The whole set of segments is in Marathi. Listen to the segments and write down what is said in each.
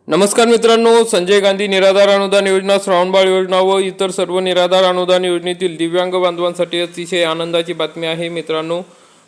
नमस्कार मित्रांनो, संजय गांधी निराधार अनुदान योजना, श्रावणबाळ योजना व इतर सर्व निराधार अनुदान योजनेतील दिव्यांग बांधवांसाठी अतिशय आनंदाची बातमी आहे। मित्रांनो,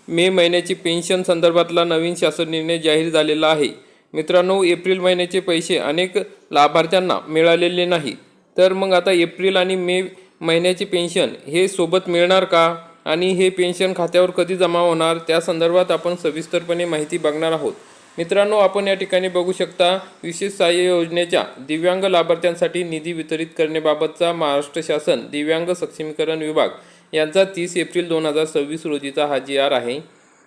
मे महिन्याची पेन्शन संदर्भातला नवीन शासन निर्णय जाहीर झालेला आहे। मित्रांनो, एप्रिल महिन्याचे पैसे अनेक लाभार्थ्यांना मिळालेले नाही, तर मग आता एप्रिल आणि मे महिन्याची पेन्शन हे सोबत मिळणार का आणि हे पेन्शन खात्यावर कधी जमा होणार, त्या संदर्भात आपण सविस्तरपणे माहिती बघणार आहोत। मित्रांनो, आपण या ठिकाणी बघू शकता, विशेष सहाय्य योजनेच्या दिव्यांग लाभार्थ्यांसाठी निधी वितरित करण्याबाबतचा महाराष्ट्र शासन दिव्यांग सक्षमीकरण विभाग यांचा 30 एप्रिल 2026 रोजीचा हा GR आहे।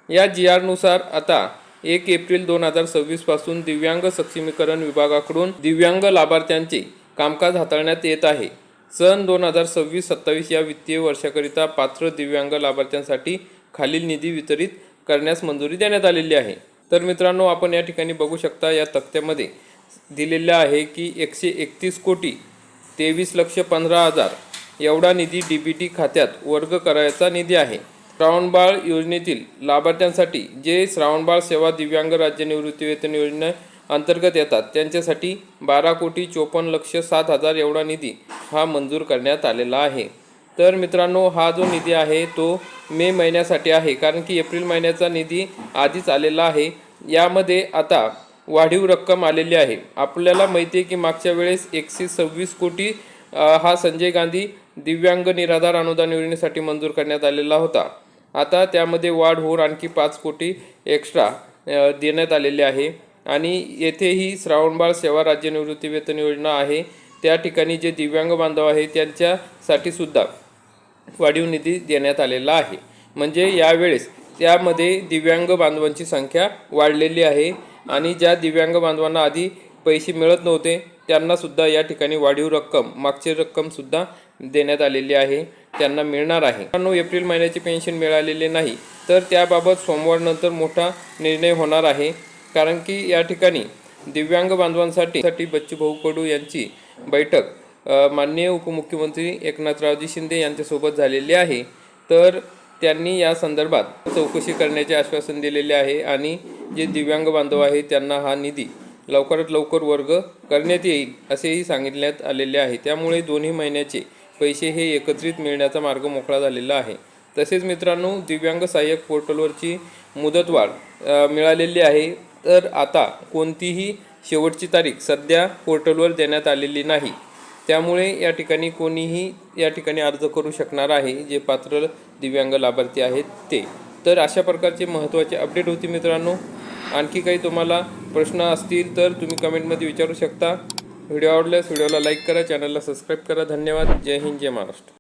या GR नुसार आता 1 एप्रिल 2026 पासून दिव्यांग सक्षमीकरण विभागाकडून दिव्यांग लाभार्थ्यांचे कामकाज हाताळण्यात येत आहे। सन 2026-27 या वित्तीय वर्षाकरिता पात्र दिव्यांग लाभार्थ्यांसाठी खालील निधी वितरित करण्यास मंजुरी देण्यात आलेली आहे। तर मित्रांनो, आपण या ठिकाणी बघू शकता, या तक्त्यामध्ये दिलेले आहे की 131 कोटी 23,15,000 एवढा निधी DBT खात्यात वर्ग करायचा निधी आहे। श्रावणबाळ योजनेतील लाभार्थ्यांसाठी जे श्रावणबाळ सेवा दिव्यांग राज्य निवृत्तीवेतन योजने अंतर्गत येतात, त्यांच्यासाठी 12,54,07,000 एवढा निधी हा मंजूर करण्यात आलेला आहे। तर मित्रांनो, हा जो निधी आहे तो मे महिन्यासाठी आहे, कारण की एप्रिल महिन्याचा निधी आधीच आलेला आहे। यामध्ये आता वाढीव रक्कम आलेली आहे। आपल्याला माहिती आहे की मागच्या वेळेस 126 कोटी हा संजय गांधी दिव्यांग निराधार अनुदान योजनेसाठी मंजूर करण्यात आलेला होता। आता त्यामध्ये वाढ होऊन आणखी 5 कोटी एक्स्ट्रा देण्यात आलेले आहे। आणि येथेही श्रावणबाळ सेवा राज्य निवृत्तीवेतन योजना आहे, त्या ठिकाणी जे दिव्यांग बांधव आहे त्यांच्यासाठी सुद्धा वाढीव निधी देण्यात आलेला आहे। म्हणजे यावेळेस त्यामध्ये दिव्यांग बांधवांची संख्या वाढलेली आहे आणि ज्या दिव्यांग बांधवांना आधी पैसे मिळत नव्हते त्यांना सुद्धा या ठिकाणी वाढीव रक्कम, मागची रक्कम सुद्धा देण्यात आलेली आहे, त्यांना मिळणार आहे। मित्रांनो, एप्रिल महिन्याची पेन्शन मिळालेली नाही, तर त्याबाबत सोमवारनंतर मोठा निर्णय होणार आहे, कारण की या ठिकाणी दिव्यांग बांधवांसाठी बच्चूभाऊ कडू यांची बैठक माननीय उपमुख्यमंत्री एकनाथरावजी शिंदे यांच्यासोबत झालेली आहे। तर त्यांनी या संदर्भात चौकशी करण्याचे आश्वासन दिलेले आहे आणि जे दिव्यांग बांधव आहेत त्यांना हा निधी लवकरात लवकर वर्ग करण्यात येईल असेही सांगितण्यात आलेले आहे। त्यामुळे दोन्ही महिन्याचे पैसे हे एकत्रित मिळण्याचा मार्ग मोकळा झालेला आहे। तसेच मित्रांनो, दिव्यांग सहाय्यक पोर्टलवरची मुदतवाढ मिळालेली आहे, तर आता कोणतीही शेवटची तारीख सध्या पोर्टलवर देण्यात आलेली नाही, त्यामुळे या ठिकाणी कोणीही या ठिकाणी अर्ज करू शकणार आहे जे पात्र दिव्यांग लाभार्थी आहेत ते। तर अशा प्रकारचे महत्त्वाचे अपडेट होते मित्रांनो। आणखी काही तुम्हाला प्रश्न असतील तर तुम्ही कमेंटमध्ये विचारू शकता। व्हिडिओ आवडल्यास व्हिडिओला लाईक करा, चॅनलला सबस्क्राईब करा। धन्यवाद। जय हिंद, जय महाराष्ट्र।